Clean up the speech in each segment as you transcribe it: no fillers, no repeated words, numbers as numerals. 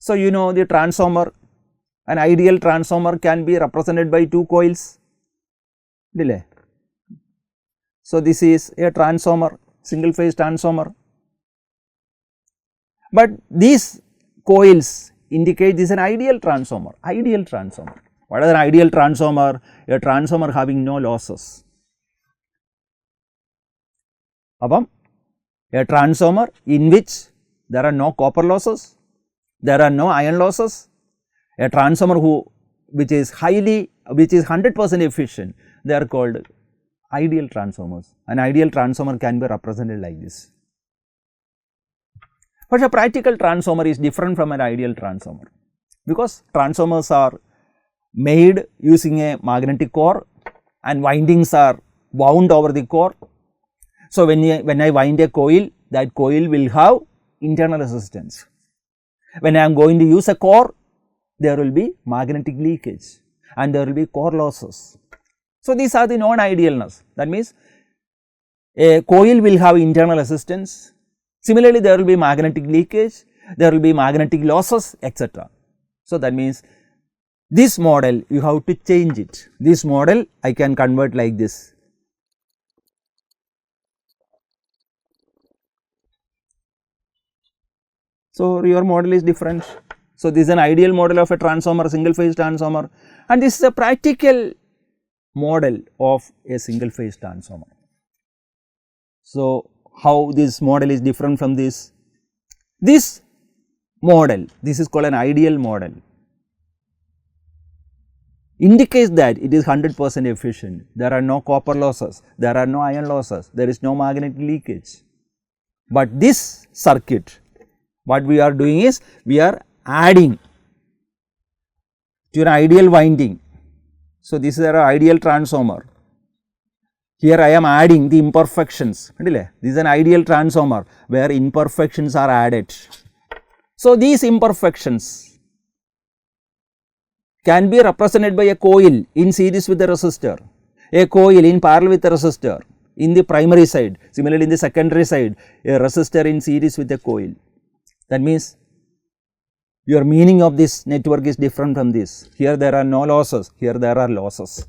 So, you know the transformer, an ideal transformer can be represented by two coils, delay. So, this is a transformer, single phase transformer, but these coils indicate this is an ideal transformer, ideal transformer. What is an ideal transformer? A transformer having no losses. Abam, a transformer in which there are no copper losses, there are no iron losses, a transformer which is 100% efficient, they are called ideal transformers. An ideal transformer can be represented like this. But a practical transformer is different from an ideal transformer, because transformers are made using a magnetic core and windings are wound over the core. So, when I wind a coil, that coil will have internal resistance. When I am going to use a core, there will be magnetic leakage and there will be core losses. So, these are the non-idealness. That means, a coil will have internal resistance. Similarly, there will be magnetic leakage, there will be magnetic losses, etc. So, that means, this model you have to change it. This model I can convert like this. So, your model is different. So, this is an ideal model of a transformer, single phase transformer, and this is a practical model of a single phase transformer. So, how this model is different from this? This model, this is called an ideal model, indicates that it is 100% efficient. There are no copper losses, there are no iron losses, there is no magnetic leakage. But this circuit, what we are doing is, we are adding to an ideal winding. So, this is an ideal transformer. Here I am adding the imperfections. This is an ideal transformer where imperfections are added. So, these imperfections can be represented by a coil in series with a resistor, a coil in parallel with a resistor in the primary side. Similarly, in the secondary side, a resistor in series with a coil. That means, your meaning of this network is different from this. Here there are no losses, here there are losses.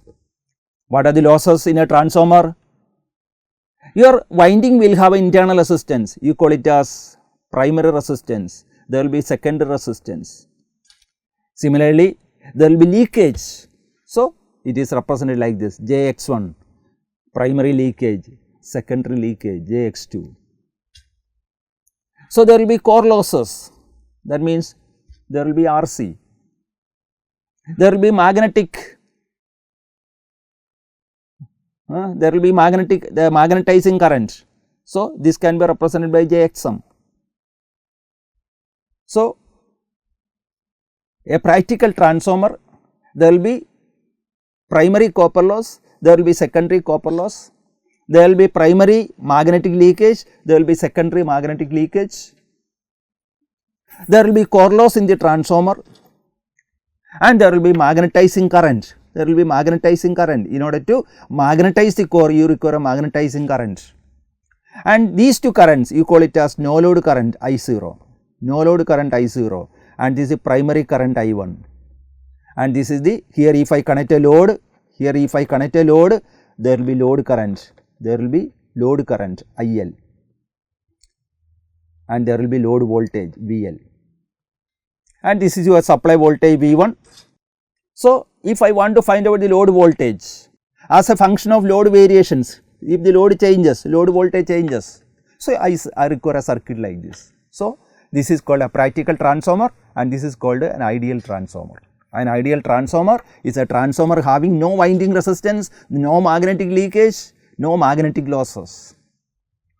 What are the losses in a transformer? Your winding will have an internal resistance, you call it as primary resistance, there will be secondary resistance. Similarly, there will be leakage. So, it is represented like this, Jx1, primary leakage, secondary leakage, Jx2. So, there will be core losses, that means there will be RC, there will be magnetic, there will be the magnetizing current. So, this can be represented by Jxm. So, a practical transformer, there will be primary copper loss, there will be secondary copper loss, there will be primary magnetic leakage, there will be secondary magnetic leakage, there will be core loss in the transformer, and there will be magnetizing current. There will be magnetizing current. In order to magnetize the core, you require a magnetizing current. And these two currents, you call it as no load current I0, no load current I0, and this is primary current I1. And this is the, here if I connect a load, here if I connect a load, there will be load current, there will be load current IL, and there will be load voltage VL, and this is your supply voltage V1. So, if I want to find out the load voltage as a function of load variations, if the load changes, load voltage changes. So, I require a circuit like this. So, this is called a practical transformer and this is called an ideal transformer. An ideal transformer is a transformer having no winding resistance, no magnetic leakage, no magnetic losses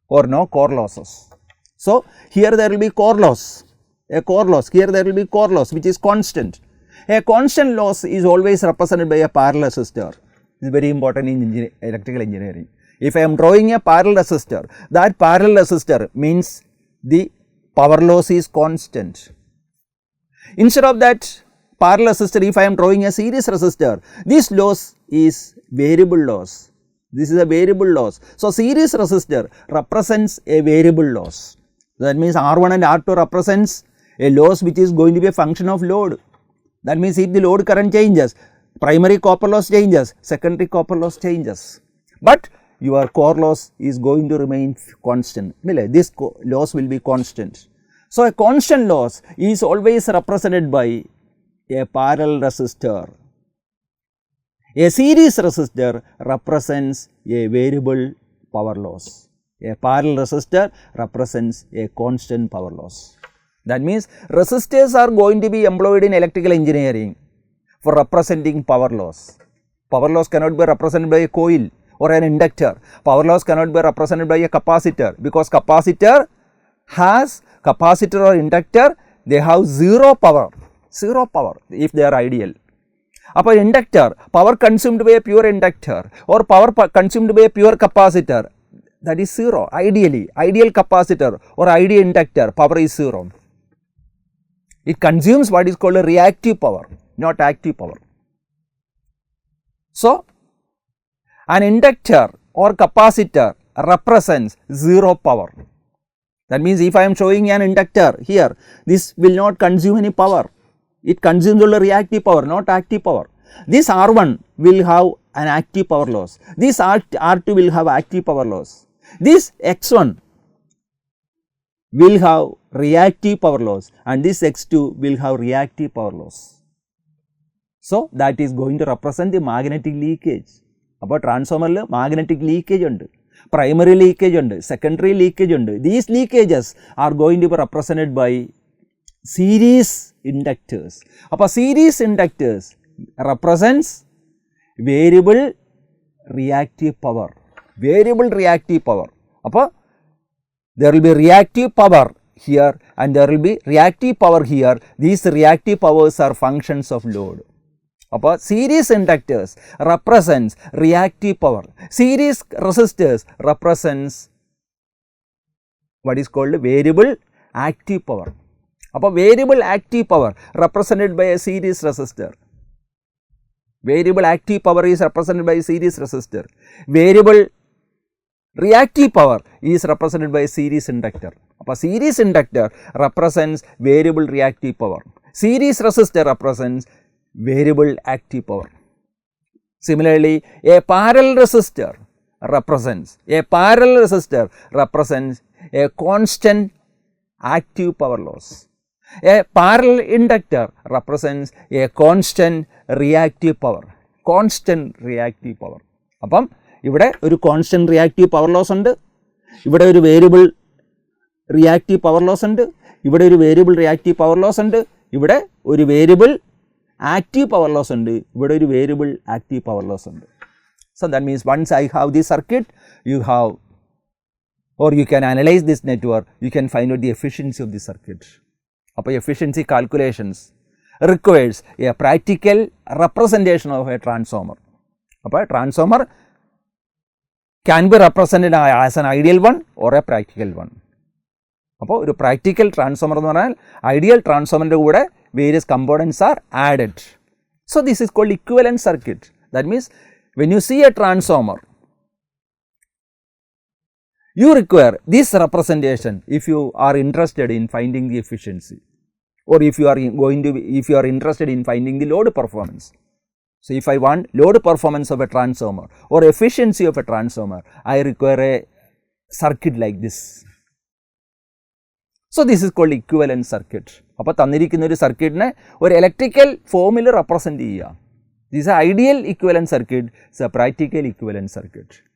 or no core losses. So, here there will be core loss, a core loss, here there will be core loss which is constant. A constant loss is always represented by a parallel resistor. This is very important in electrical engineering. If I am drawing a parallel resistor, that parallel resistor means the power loss is constant. Instead of that parallel resistor, if I am drawing a series resistor, this loss is variable loss. This is a variable loss. So, series resistor represents a variable loss. That means R1 and R2 represents a loss which is going to be a function of load. That means if the load current changes, primary copper loss changes, secondary copper loss changes, but your core loss is going to remain constant. This loss will be constant. So, a constant loss is always represented by a parallel resistor. A series resistor represents a variable power loss. A parallel resistor represents a constant power loss. That means resistors are going to be employed in electrical engineering for representing power loss. Power loss cannot be represented by a coil or an inductor. Power loss cannot be represented by a capacitor, because capacitor or inductor, they have zero power if they are ideal. Upon inductor, power consumed by a pure inductor or power consumed by a pure capacitor, that is zero. Ideally, ideal capacitor or ideal inductor, power is zero. It consumes what is called a reactive power, not active power. So, an inductor or capacitor represents zero power. That means if I am showing an inductor here, this will not consume any power. It consumes only reactive power, not active power. This R1 will have an active power loss. This R2 will have active power loss. This X1 will have reactive power loss, and this X2 will have reactive power loss. So, that is going to represent the magnetic leakage. About transformer magnetic leakage ഉണ്ട്, primary leakage ഉണ്ട്, secondary leakage ഉണ്ട്. These leakages are going to be represented by series inductors. അപ്പോൾ series inductors represents variable reactive power. അപ്പോൾ there will be reactive power here and there will be reactive power here. These reactive powers are functions of load. അപ്പോൾ series inductors represents reactive power. Series resistors represents what is called variable active power. അപ്പോൾ variable active power represented by a series resistor. Variable active power is represented by a series resistor. Variable reactive power is represented by a series inductor. അപ്പോൾ series inductor represents variable reactive power. Series resistor represents variable active power. Similarly, a parallel resistor represents a constant active power loss. A parallel inductor represents a constant reactive power. അപ്പം ഇവിടെ ഒരു constant reactive power loss ഉണ്ട്, ഇവിടെ ഒരു variable reactive power loss ഉണ്ട്, ഇവിടെ ഒരു variable reactive power loss ഉണ്ട്, ഇവിടെ ഒരു വേരിയബിൾ active power loss ഉണ്ട്, ഇവിടെ ഒരു വേരിയബിൾ ആക്റ്റീവ് പവർ ലോസ് ഉണ്ട്. So, that means once I have this circuit, you have, or you can analyze this network, you can find out the efficiency of the circuit. അപ്പോൾ efficiency calculations requires a practical representation of a transformer. അപ്പോൾ transformer can be represented as an ideal one or a practical one. അപ്പോൾ ഒരു practical transformer എന്ന് പറഞ്ഞാൽ ideal ട്രാൻസ്ഫോമറിൻ്റെ കൂടെ various components are added. So, this is called equivalent circuit. That means when you see a transformer, you require this representation if you are interested in finding the efficiency, or if you are interested in finding the load performance. So, if I want load performance of a transformer or efficiency of a transformer, I require a circuit like this. So, this is called equivalent circuit. അപ്പോൾ തന്നിരിക്കുന്ന ഒരു സർക്യൂട്ടിനെ ഒരു electrical ഫോമിൽ represent ചെയ്യുക. This ideal equivalent circuit, it's A practical equivalent circuit.